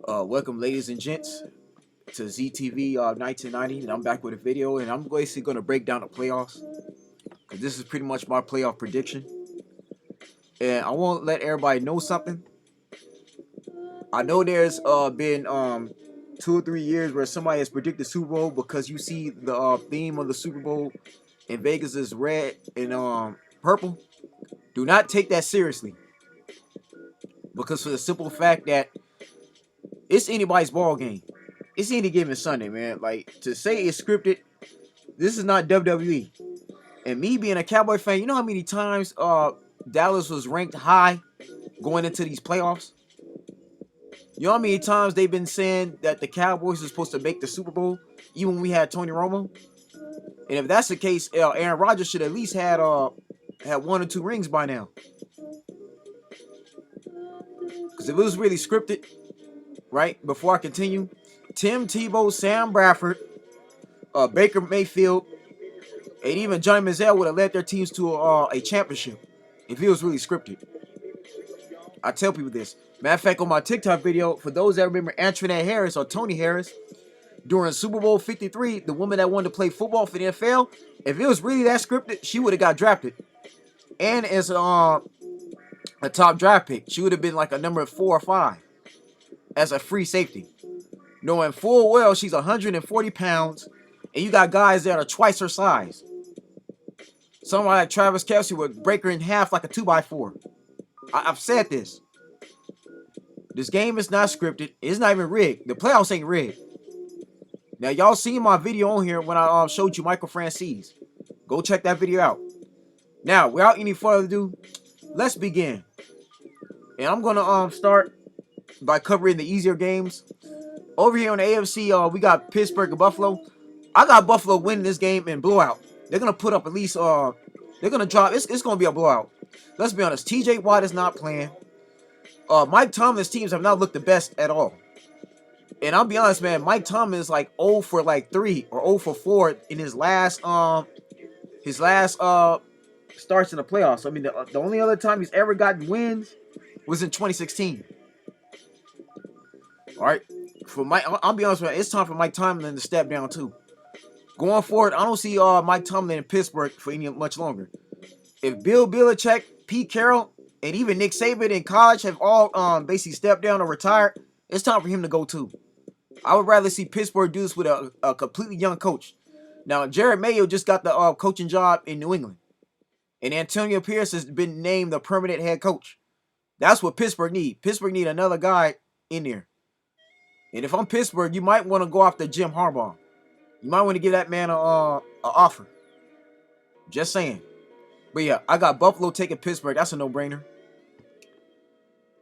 Welcome, ladies and gents, to ZTV 1990, and I'm back with a video, and I'm basically going to break down the playoffs, because this is pretty much my playoff prediction, and I want to let everybody know something. I know there's been 2 or 3 years where somebody has predicted Super Bowl because you see the theme of the Super Bowl in Vegas is red and purple. Do not take that seriously, because for the simple fact that it's anybody's ball game. It's any given Sunday, man. Like, to say it's scripted, this is not WWE. And me being a Cowboy fan, you know how many times Dallas was ranked high going into these playoffs? You know how many times they've been saying that the Cowboys are supposed to make the Super Bowl, even when we had Tony Romo? And if that's the case, Aaron Rodgers should at least had 1 or 2 rings by now. Because if it was really scripted, right, before I continue, Tim Tebow, Sam Bradford, Baker Mayfield, and even Johnny Manziel would have led their teams to a championship if it was really scripted. I tell people this. Matter of fact, on my TikTok video, for those that remember Antoinette Harris or Tony Harris, during Super Bowl 53, the woman that wanted to play football for the NFL, if it was really that scripted, she would have got drafted. And as a top draft pick, she would have been like a number 4 or 5 as a free safety. Knowing full well she's 140 pounds, and you got guys that are twice her size. Somebody like Travis Kelce would break her in half like a 2x4. I've said this. This game is not scripted. It's not even rigged. The playoffs ain't rigged. Now, y'all seen my video on here when I showed you Michael Francis. Go check that video out. Now, without any further ado, let's begin. And I'm going to start by covering the easier games. Over here on the AFC, we got Pittsburgh and Buffalo. I got Buffalo winning this game in blowout. They're going to put up at least, they're going to drop, it's going to be a blowout. Let's be honest, TJ Watt is not playing. Mike Tomlin's teams have not looked the best at all. And I'll be honest, man, Mike Tomlin is like 0 for like 3 or 0 for 4 in his last starts in the playoffs. I mean, the only other time he's ever gotten wins was in 2016. All right. For Mike, I'll be honest with you, it's time for Mike Tomlin to step down too. Going forward, I don't see Mike Tomlin in Pittsburgh for any much longer. If Bill Belichick, Pete Carroll, and even Nick Saban in college have all basically stepped down or retired, it's time for him to go too. I would rather see Pittsburgh do this with a completely young coach. Now, Jared Mayo just got the coaching job in New England, and Antonio Pierce has been named the permanent head coach. That's what Pittsburgh need. Pittsburgh need another guy in there. And if I'm Pittsburgh, you might want to go after Jim Harbaugh. You might want to give that man a offer. Just saying. But yeah, I got Buffalo taking Pittsburgh. That's a no-brainer.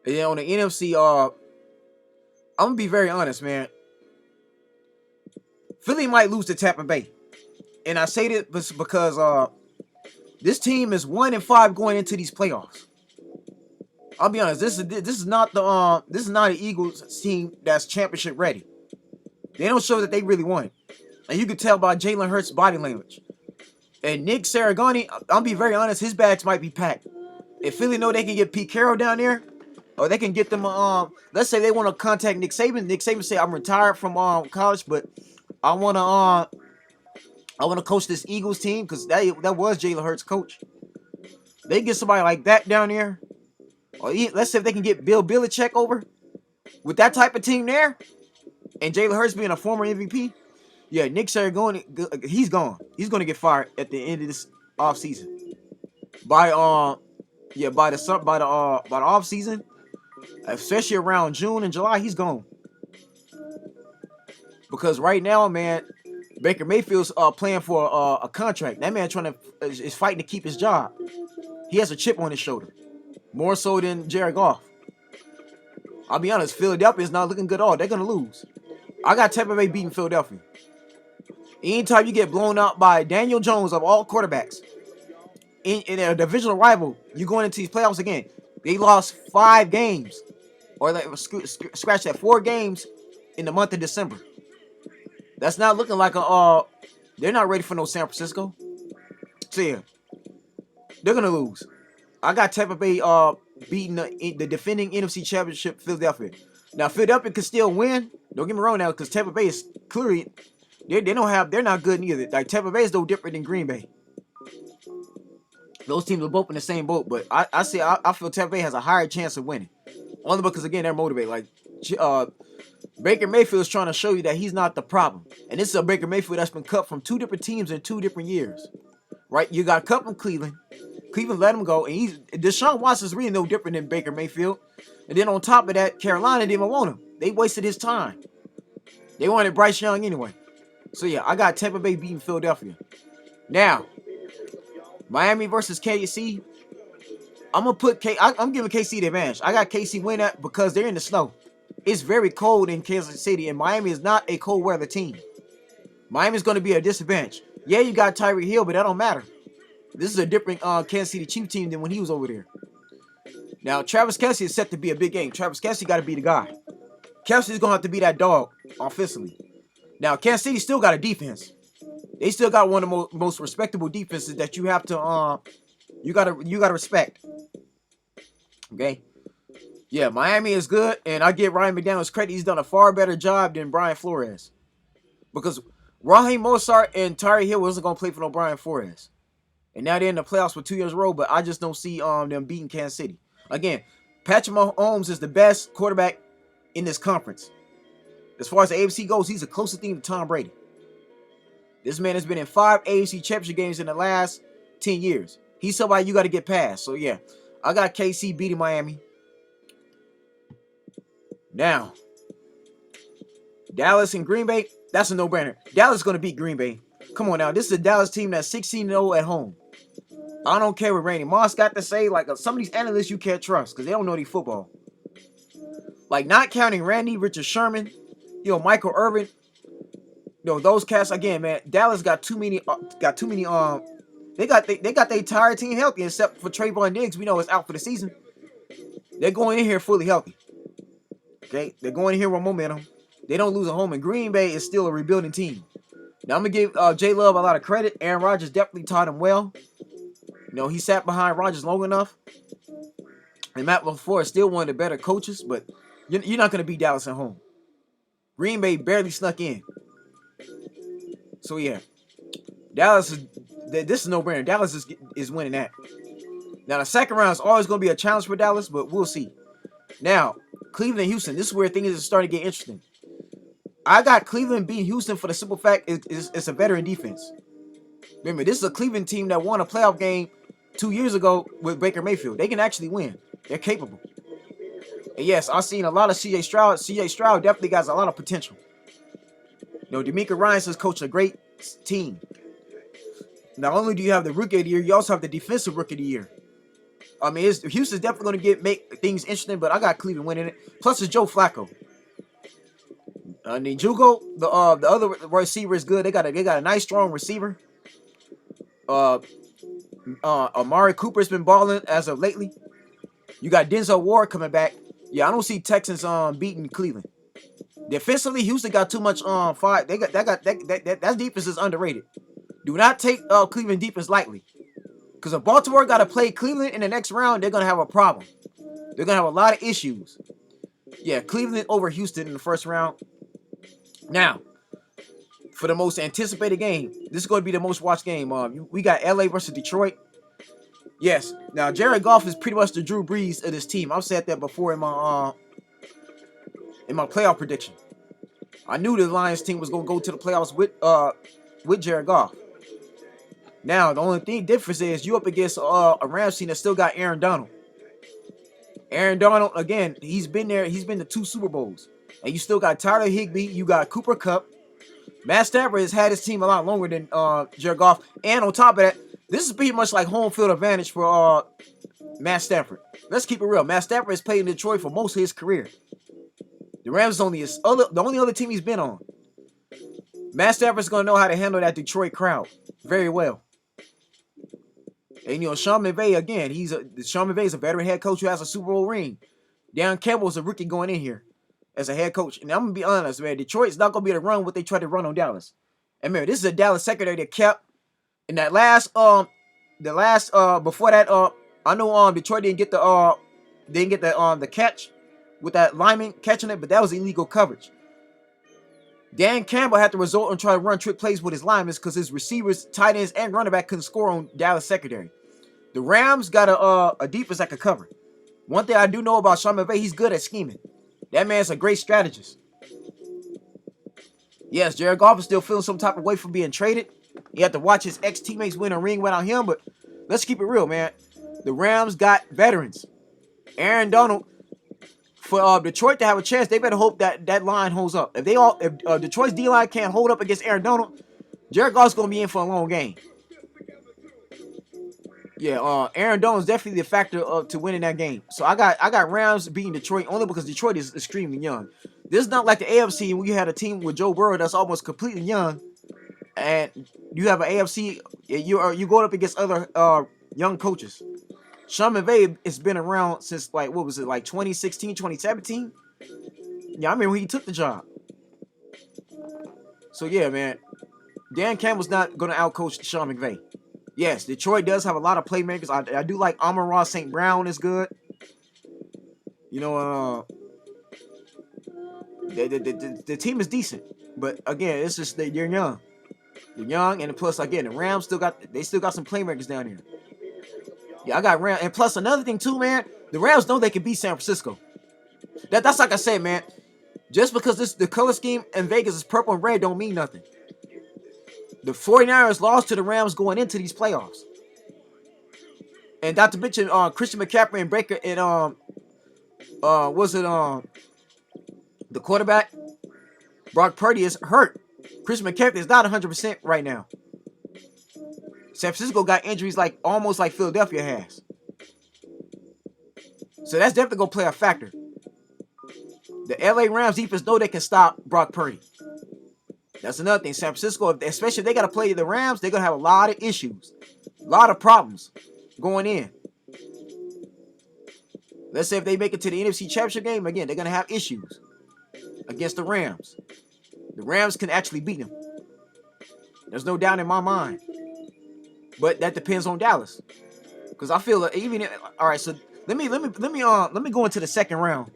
And then on the NFC, I'm going to be very honest, man. Philly might lose to Tampa Bay. And I say this because this team is 1-5 going into these playoffs. I'll be honest, this is not an Eagles team that's championship ready. They don't show that they really want it. And you can tell by Jalen Hurts' body language. And Nick Sirianni, I'll be very honest, his bags might be packed. If Philly know they can get Pete Carroll down there, or they can get them, let's say they want to contact Nick Saban. Nick Saban say, I'm retired from college, but I want to coach this Eagles team, because that was Jalen Hurts' coach. They get somebody like that down there. Or let's say if they can get Bill Belichick over with that type of team there, and Jalen Hurts being a former MVP, yeah, Nick Sirianni, he's gone. He's going to get fired at the end of this offseason. By the offseason, especially around June and July, he's gone. Because right now, man, Baker Mayfield's playing for a contract. That man is fighting to keep his job. He has a chip on his shoulder. More so than Jared Goff. I'll be honest, Philadelphia is not looking good at all. They're going to lose. I got Tampa Bay beating Philadelphia. Anytime you get blown out by Daniel Jones of all quarterbacks in a divisional rival, you're going into these playoffs again. They lost 5 games. Or scratch that, 4 games in the month of December. That's not looking like they're not ready for no San Francisco. So yeah, they're going to lose. I got Tampa Bay beating the defending NFC Championship Philadelphia. Now Philadelphia can still win. Don't get me wrong now, because Tampa Bay is clearly they're not good either. Like Tampa Bay is no different than Green Bay. Those teams are both in the same boat, but I feel Tampa Bay has a higher chance of winning. Only because again they're motivated. Like Baker Mayfield is trying to show you that he's not the problem. And this is a Baker Mayfield that's been cut from 2 different teams in 2 different years. Right? You got cut from Cleveland. Cleveland let him go. And Deshaun Watson's really no different than Baker Mayfield. And then on top of that, Carolina didn't even want him. They wasted his time. They wanted Bryce Young anyway. So yeah, I got Tampa Bay beating Philadelphia. Now, Miami versus KC. I'm giving KC the advantage. I got KC win that because they're in the snow. It's very cold in Kansas City, and Miami is not a cold weather team. Miami's going to be a disadvantage. Yeah, you got Tyreek Hill, but that don't matter. This is a different Kansas City Chiefs team than when he was over there. Now, Travis Kelce is set to be a big game. Travis Kelce got to be the guy. Kelce's going to have to be that dog offensively. Now, Kansas City still got a defense. They still got one of the most respectable defenses that you have to you gotta respect. Okay. Yeah, Miami is good, and I give Ryan McDaniels credit. He's done a far better job than Brian Flores. Because Raheem Mostert and Tyreek Hill wasn't going to play for no Brian Flores. And now they're in the playoffs for 2 years in a row, but I just don't see them beating Kansas City. Again, Patrick Mahomes is the best quarterback in this conference. As far as the AFC goes, he's the closest thing to Tom Brady. This man has been in 5 AFC championship games in the last 10 years. He's somebody you got to get past. So, yeah, I got KC beating Miami. Now, Dallas and Green Bay, that's a no-brainer. Dallas is going to beat Green Bay. Come on now. This is a Dallas team that's 16-0 at home. I don't care what Randy Moss got to say. Like, some of these analysts you can't trust because they don't know the football. Like, not counting Randy, Richard Sherman, Michael Irvin. Those cats, again, man, Dallas got too many, they got their entire team healthy except for Trayvon Diggs. We know is out for the season. They're going in here fully healthy. Okay, they're going in here with momentum. They don't lose a home, and Green Bay is still a rebuilding team. Now, I'm going to give J Love a lot of credit. Aaron Rodgers definitely taught him well. He sat behind Rodgers long enough. And Matt LaFleur is still one of the better coaches, but you're not going to beat Dallas at home. Green Bay barely snuck in. So, yeah. Dallas this is no-brainer. Dallas is winning that. Now, the second round is always going to be a challenge for Dallas, but we'll see. Now, Cleveland and Houston. This is where things are starting to get interesting. I got Cleveland beating Houston for the simple fact it's a veteran defense. Remember, this is a Cleveland team that won a playoff game 2 years ago with Baker Mayfield. They can actually win. They're capable. And yes, I've seen a lot of C.J. Stroud. C.J. Stroud definitely got a lot of potential. D'Amico Ryans has coached a great team. Not only do you have the Rookie of the Year, you also have the Defensive Rookie of the Year. I mean, Houston's definitely going to make things interesting, but I got Cleveland winning it. Plus, it's Joe Flacco. Njoku, the other receiver is good. They got a nice, strong receiver. Amari Cooper's been balling as of lately. You got Denzel Ward coming back. Yeah, I don't see Texans beating Cleveland. Defensively, Houston got too much fight. That defense is underrated. Do not take Cleveland defense lightly. Because if Baltimore got to play Cleveland in the next round, they're going to have a problem. They're going to have a lot of issues. Yeah, Cleveland over Houston in the first round. Now, for the most anticipated game, this is going to be the most watched game. We got LA versus Detroit. Yes. Now, Jared Goff is pretty much the Drew Brees of this team. I've said that before in my playoff prediction. I knew the Lions team was going to go to the playoffs with Jared Goff. Now, the only difference is you up against a Rams team that still got Aaron Donald. Aaron Donald, again, he's been there. He's been to 2 Super Bowls. And you still got Tyler Higbee. You got Cooper Kupp. Matt Stafford has had his team a lot longer than Jared Goff. And on top of that, this is pretty much like home field advantage for Matt Stafford. Let's keep it real. Matt Stafford has played in Detroit for most of his career. The Rams is the only other team he's been on. Matt Stafford's going to know how to handle that Detroit crowd very well. And, Sean McVay, again, Sean McVay is a veteran head coach who has a Super Bowl ring. Dan Campbell's a rookie going in here as a head coach. And I'm going to be honest, man, Detroit's not going to be able to run what they tried to run on Dallas. And, man, this is a Dallas secondary that kept in that before that, I know Detroit didn't get the didn't get the catch with that lineman catching it, but that was illegal coverage. Dan Campbell had to resort and try to run trick plays with his linemen because his receivers, tight ends, and running back couldn't score on Dallas secondary. The Rams got a defense that could cover. One thing I do know about Sean McVay, he's good at scheming. That man's a great strategist. Yes, Jared Goff is still feeling some type of way for being traded. He had to watch his ex-teammates win a ring without him, but let's keep it real, man. The Rams got veterans. Aaron Donald, for Detroit to have a chance, they better hope that line holds up. If Detroit's D-line can't hold up against Aaron Donald, Jared Goff's going to be in for a long game. Yeah, Aaron Donald's definitely the factor to winning that game. So I got Rams beating Detroit only because Detroit is extremely young. This is not like the AFC when you had a team with Joe Burrow that's almost completely young, and you have an AFC you going up against other young coaches. Sean McVay has been around since like 2016, 2017. Yeah, I remember when he took the job. So yeah, man, Dan Campbell's not gonna outcoach Sean McVay. Yes, Detroit does have a lot of playmakers. I do like Amon-Ra St. Brown is good. You know, the team is decent, but again, it's just they're young. They're young, and plus again, the Rams still got some playmakers down here. Yeah, I got Rams, and plus another thing too, man. The Rams know they can beat San Francisco. That's like I said, man. Just because the color scheme in Vegas is purple and red don't mean nothing. The 49ers lost to the Rams going into these playoffs. And not to mention Christian McCaffrey and Baker and the quarterback Brock Purdy is hurt. Christian McCaffrey is not 100% right now. San Francisco got injuries almost like Philadelphia has. So that's definitely gonna play a factor. The LA Rams defense know they can stop Brock Purdy. That's another thing. San Francisco, especially if they got to play the Rams, they're going to have a lot of issues. A lot of problems going in. Let's say if they make it to the NFC Championship game, again, they're going to have issues against the Rams. The Rams can actually beat them. There's no doubt in my mind. But that depends on Dallas. Because I feel like all right, so let me go into the second round.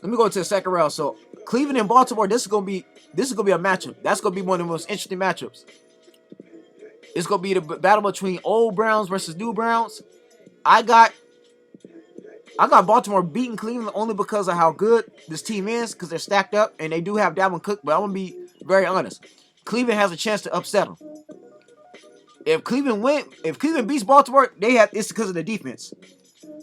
Let me go into the second round. So Cleveland and Baltimore, this is gonna be a matchup. That's gonna be one of the most interesting matchups. It's gonna be the battle between old Browns versus new Browns. I got Baltimore beating Cleveland only because of how good this team is, because they're stacked up and they do have Dalvin Cook. But I'm gonna be very honest. Cleveland has a chance to upset them. If Cleveland beats Baltimore, it's because of the defense.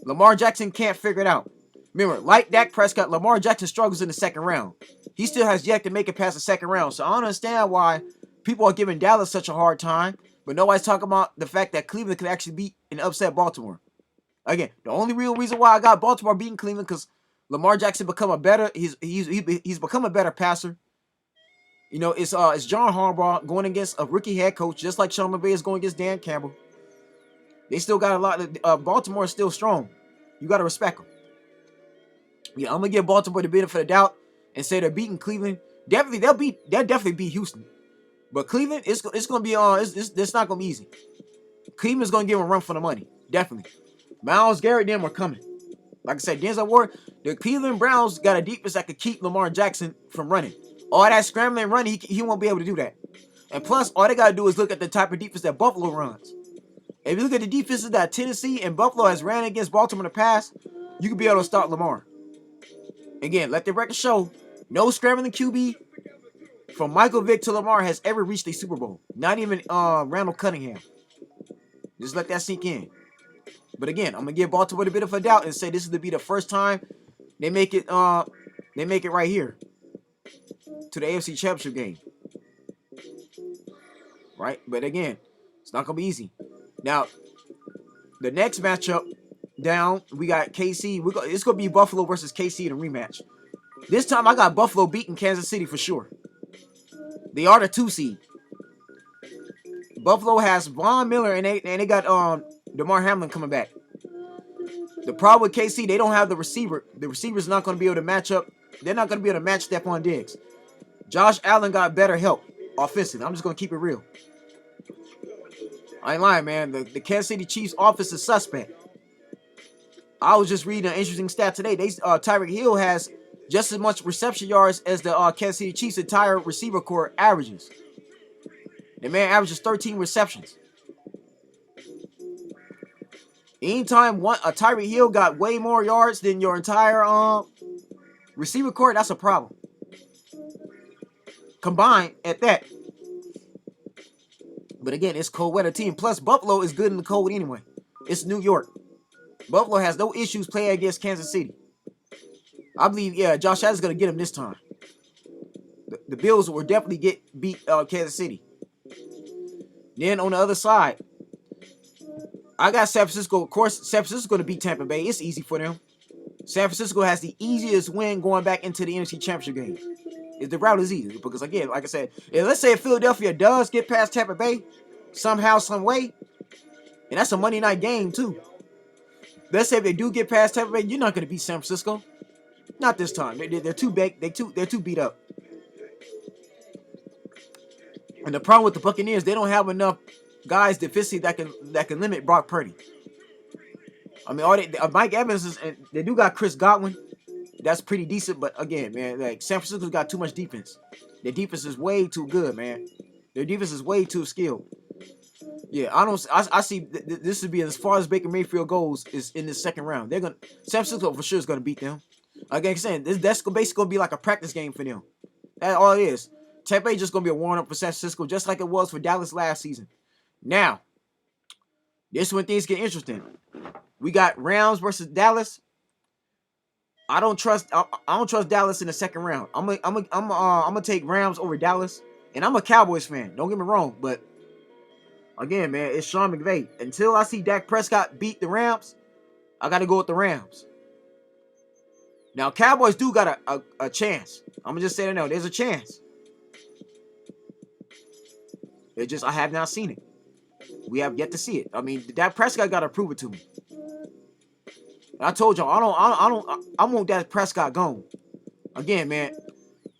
Lamar Jackson can't figure it out. Remember, like Dak Prescott, Lamar Jackson struggles in the second round. He still has yet to make it past the second round. So I don't understand why people are giving Dallas such a hard time, but nobody's talking about the fact that Cleveland can actually beat and upset Baltimore. Again, the only real reason why I got Baltimore beating Cleveland because Lamar Jackson he's become a better passer. You know, it's John Harbaugh going against a rookie head coach, just like Sean McVay is going against Dan Campbell. They still got a lot of Baltimore is still strong. You got to respect them. Yeah, I'm gonna give Baltimore the benefit of the doubt and say they're beating Cleveland. They'll definitely beat Houston. But Cleveland, it's gonna be it's not gonna be easy. Cleveland's gonna give them a run for the money. Definitely. Myles Garrett and them are coming. Like I said, Denzel Ward, the Cleveland Browns got a defense that could keep Lamar Jackson from running. All that scrambling and running, he won't be able to do that. And plus, all they gotta do is look at the type of defense that Buffalo runs. If you look at the defenses that Tennessee and Buffalo has ran against Baltimore in the past, you could be able to stop Lamar. Again, let the record show, no scrambling QB from Michael Vick to Lamar has ever reached a Super Bowl. Not even Randall Cunningham. Just let that sink in. But again, I'm gonna give Baltimore a bit of a doubt and say this is to be the first time they make it right here to the AFC Championship game. Right? But again, it's not gonna be easy. Now, the next matchup down, we got KC. It's gonna be Buffalo versus KC in a rematch. This time I got Buffalo beating Kansas City for sure. They are the 2 seed. Buffalo has Von Miller and they got DeMar Hamlin coming back. The problem with KC, they don't have the receiver. The receiver's not gonna be able to match up. They're not gonna be able to match Stephon Diggs. Josh Allen got better help offensively. I'm just gonna keep it real. I ain't lying, man. The Kansas City Chiefs offense is suspect. I was just reading an interesting stat today. Tyreek Hill has just as much reception yards as the Kansas City Chiefs' entire receiver corps averages. The man averages 13 receptions. Anytime a Tyreek Hill got way more yards than your entire receiver corps, that's a problem. Combined at that. But again, it's cold weather team. Plus, Buffalo is good in the cold anyway. It's New York. Buffalo has no issues playing against Kansas City. I believe, yeah, Josh Allen's going to get him this time. The Bills will definitely beat Kansas City. Then on the other side, I got San Francisco. Of course, San Francisco's going to beat Tampa Bay. It's easy for them. San Francisco has the easiest win going back into the NFC Championship game. The route is easy because, again, like I said, let's say if Philadelphia does get past Tampa Bay somehow, some way, and that's a Monday night game too. Let's say if they do get past Tampa Bay, you're not going to beat San Francisco. Not this time. They're too big. They're too beat up. And the problem with the Buccaneers, they don't have enough guys defensively that can limit Brock Purdy. I mean, Mike Evans is, and they do got Chris Godwin. That's pretty decent, but again, man, like San Francisco's got too much defense. Their defense is way too good, man. Their defense is way too skilled. Yeah, I see this would be as far as Baker Mayfield goes is in the second round. San Francisco for sure is gonna beat them. Again, saying that's basically gonna be like a practice game for them. That's all it is. Tampa Bay just gonna be a warm up for San Francisco, just like it was for Dallas last season. Now, this is when things get interesting. We got Rams versus Dallas. I don't trust Dallas in the second round. I'm gonna take Rams over Dallas, and I'm a Cowboys fan. Don't get me wrong, but again, man, it's Sean McVay. Until I see Dak Prescott beat the Rams, I got to go with the Rams. Now, Cowboys do got a chance. I'm gonna just say that now. There's a chance. I have not seen it. We have yet to see it. I mean, Dak Prescott got to prove it to me. I told y'all, I want Dak Prescott gone. Again, man,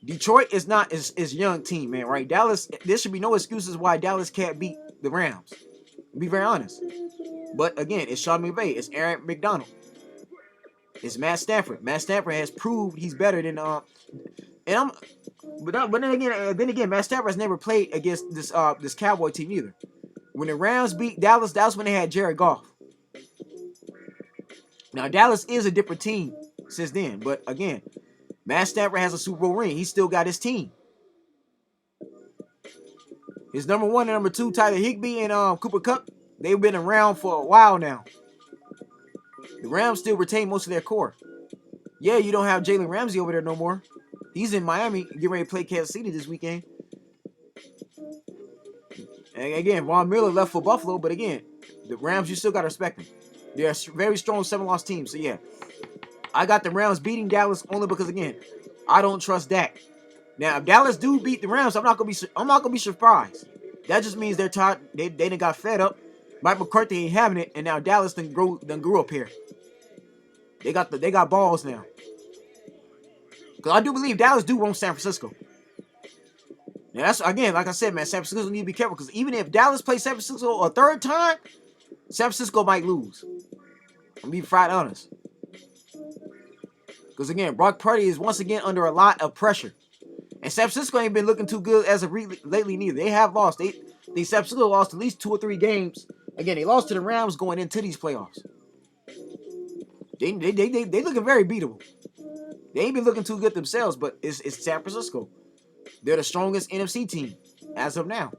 Detroit is not is young team, man, right? Dallas, there should be no excuses why Dallas can't beat the Rams. To be very honest. But again, it's Sean McVay, it's Aaron McDonald, it's Matt Stafford. Matt Stafford has proved he's better than but then again, Matt Stafford has never played against this Cowboy team either. When the Rams beat Dallas, that was when they had Jared Goff. Now, Dallas is a different team since then. But, again, Matt Stafford has a Super Bowl ring. He still got his team. His number one and number two, Tyler Higbee and Cooper Kupp, they've been around for a while now. The Rams still retain most of their core. Yeah, you don't have Jalen Ramsey over there no more. He's in Miami getting ready to play Kansas City this weekend. And, again, Von Miller left for Buffalo. But, again, the Rams, you still got to respect them. They're a very strong 7-loss team. So, yeah. I got the Rams beating Dallas only because, again, I don't trust Dak. Now, if Dallas do beat the Rams, I'm not gonna be surprised. That just means they're tired. They done got fed up. Mike McCarthy ain't having it, and now Dallas done grew up here. They got balls now. Because I do believe Dallas do want San Francisco. Now, that's, again, like I said, man, San Francisco need to be careful. Because even if Dallas plays San Francisco a third time, San Francisco might lose. I'm being flat honest. Because, again, Brock Purdy is once again under a lot of pressure. And San Francisco ain't been looking too good as of lately neither. They have lost. San Francisco lost at least 2 or 3 games. Again, they lost to the Rams going into these playoffs. They looking very beatable. They ain't been looking too good themselves, but it's San Francisco. They're the strongest NFC team as of now.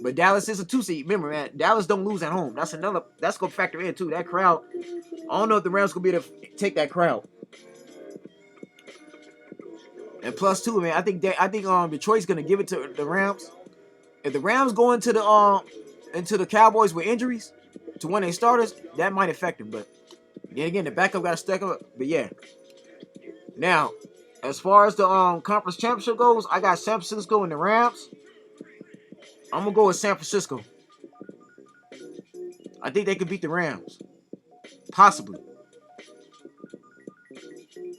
But Dallas is a 2 seed. Remember, man, Dallas don't lose at home. That's going to factor in, too. That crowd, I don't know if the Rams going to be able to take that crowd. And plus, too, man, I think Detroit's going to give it to the Rams. If the Rams go into the Cowboys with injuries to one of their starters, that might affect them. But then again, the backup got to stack up. But yeah. Now, as far as the conference championship goes, I got San Francisco and the Rams. I'm going to go with San Francisco. I think they could beat the Rams. Possibly.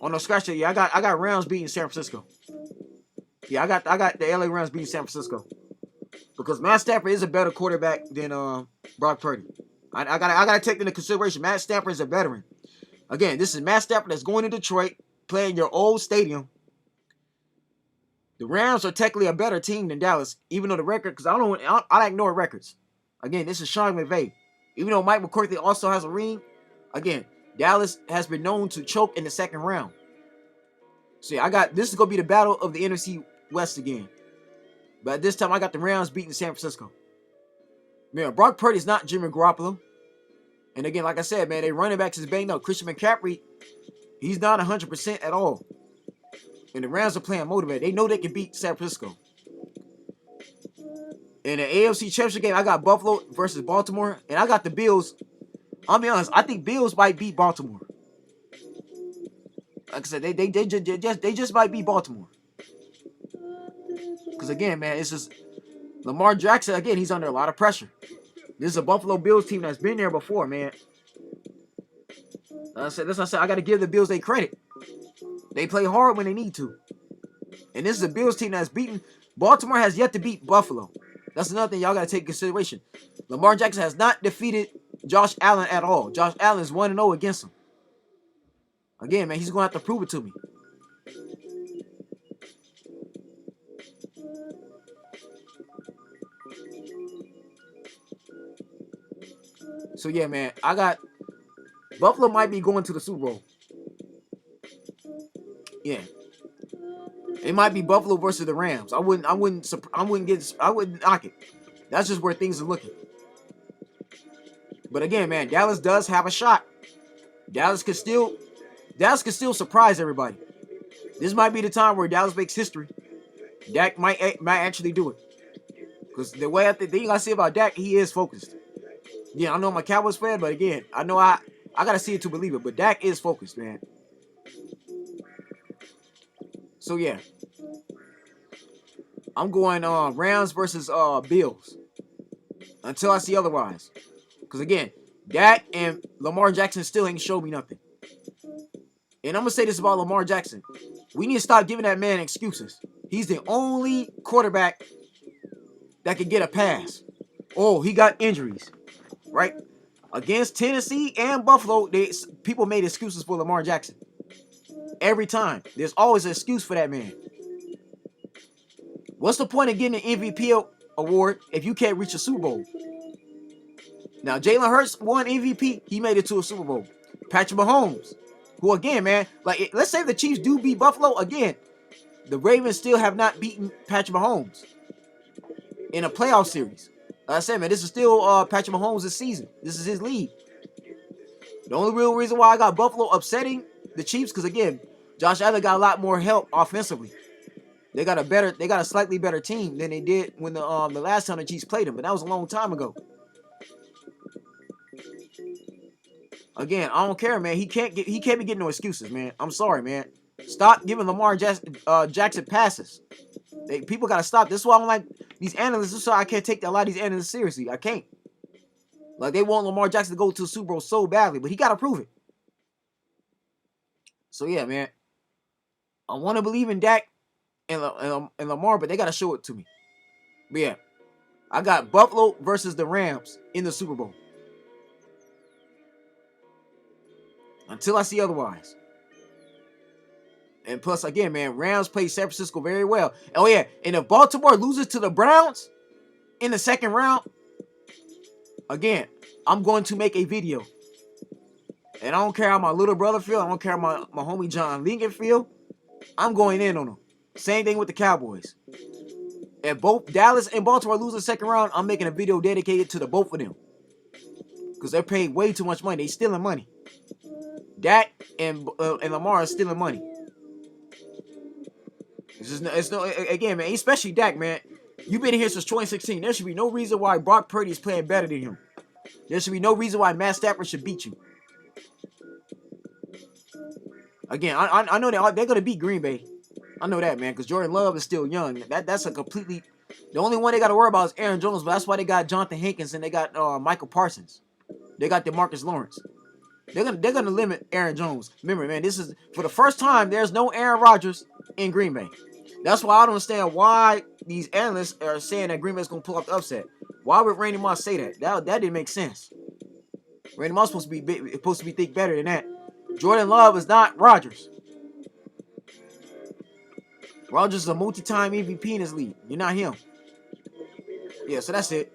Oh, no, scratch that. Yeah, I got Rams beating San Francisco. Yeah, I got the LA Rams beating San Francisco. Because Matt Stafford is a better quarterback than Brock Purdy. I gotta take into consideration Matt Stafford is a veteran. Again, this is Matt Stafford that's going to Detroit, playing your old stadium. The Rams are technically a better team than Dallas, even though the record, because I ignore records. Again, this is Sean McVay. Even though Mike McCarthy also has a ring, again, Dallas has been known to choke in the second round. So yeah, this is gonna be the battle of the NFC West again. But this time I got the Rams beating San Francisco. Man, Brock Purdy's not Jimmy Garoppolo. And again, like I said, man, they running backs is banged up. Christian McCaffrey, he's not 100% at all. And the Rams are playing motivated. They know they can beat San Francisco. In the AFC Championship game, I got Buffalo versus Baltimore. And I got the Bills. I'll be honest, I think Bills might beat Baltimore. Like I said, they just might beat Baltimore. Because again, man, it's just Lamar Jackson, again, he's under a lot of pressure. This is a Buffalo Bills team that's been there before, man. That's what I said. I got to give the Bills their credit. They play hard when they need to. And this is a Bills team that's beaten. Baltimore has yet to beat Buffalo. That's another thing y'all got to take into consideration. Lamar Jackson has not defeated Josh Allen at all. Josh Allen is 1-0 against him. Again, man, he's going to have to prove it to me. So, yeah, man, I got Buffalo might be going to the Super Bowl. Yeah. It might be Buffalo versus the Rams. I wouldn't knock it. That's just where things are looking. But again, man, Dallas does have a shot. Dallas could still surprise everybody. This might be the time where Dallas makes history. Dak might actually do it. Because the thing I say about Dak, he is focused. Yeah, I know I'm a Cowboys fan, but again, I know I gotta see it to believe it. But Dak is focused, man. So yeah, I'm going Rams versus Bills until I see otherwise. Because again, Dak and Lamar Jackson still ain't showed me nothing. And I'm gonna say this about Lamar Jackson: we need to stop giving that man excuses. He's the only quarterback that can get a pass. Oh, he got injuries, right? Against Tennessee and Buffalo, people made excuses for Lamar Jackson. Every time. There's always an excuse for that man. What's the point of getting an MVP award if you can't reach a Super Bowl? Now, Jalen Hurts won MVP. He made it to a Super Bowl. Patrick Mahomes, who again, man, like, let's say the Chiefs do beat Buffalo again. The Ravens still have not beaten Patrick Mahomes in a playoff series. Like I said, man, this is still Patrick Mahomes' season. This is his league. The only real reason why I got Buffalo upsetting the Chiefs, because again, Josh Allen got a lot more help offensively. They got a slightly better team than they did when the last time the Chiefs played them, but that was a long time ago. Again, I don't care, man. He can't be getting no excuses, man. I'm sorry, man. Stop giving Lamar Jackson passes. People gotta stop. This is why I don't like these analysts. This is why I can't take a lot of these analysts seriously. I can't. Like, they want Lamar Jackson to go to the Super Bowl so badly, but he gotta prove it. So yeah, man, I want to believe in Dak and Lamar, but they gotta show it to me. But yeah, I got Buffalo versus the Rams in the Super Bowl. Until I see otherwise. And plus, again, man, Rams play San Francisco very well. Oh yeah, and if Baltimore loses to the Browns in the second round, again, I'm going to make a video. And I don't care how my little brother feel. I don't care how my homie John Lincoln feel. I'm going in on him. Same thing with the Cowboys. If both Dallas and Baltimore lose the second round, I'm making a video dedicated to the both of them. Because they're paying way too much money. They stealing money. Dak and Lamar are stealing money. Again, man, especially Dak, man. You've been here since 2016. There should be no reason why Brock Purdy is playing better than him. There should be no reason why Matt Stafford should beat you. Again, I know they're going to beat Green Bay. I know that, man, because Jordan Love is still young. That's a completely... The only one they got to worry about is Aaron Jones, but that's why they got Jonathan Hankins and they got Michael Parsons. They got DeMarcus Lawrence. They're gonna limit Aaron Jones. Remember, man, this is for the first time there's no Aaron Rodgers in Green Bay. That's why I don't understand why these analysts are saying that Green Bay's gonna pull off the upset. Why would Randy Moss say that? That didn't make sense. Randy Moss supposed to be think better than that. Jordan Love is not Rodgers. Rodgers is a multi-time MVP in this league. You're not him. Yeah, so that's it.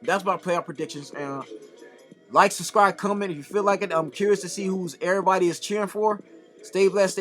That's my playoff predictions. Like, subscribe, comment if you feel like it. I'm curious to see who's everybody is cheering for. Stay blessed. Stay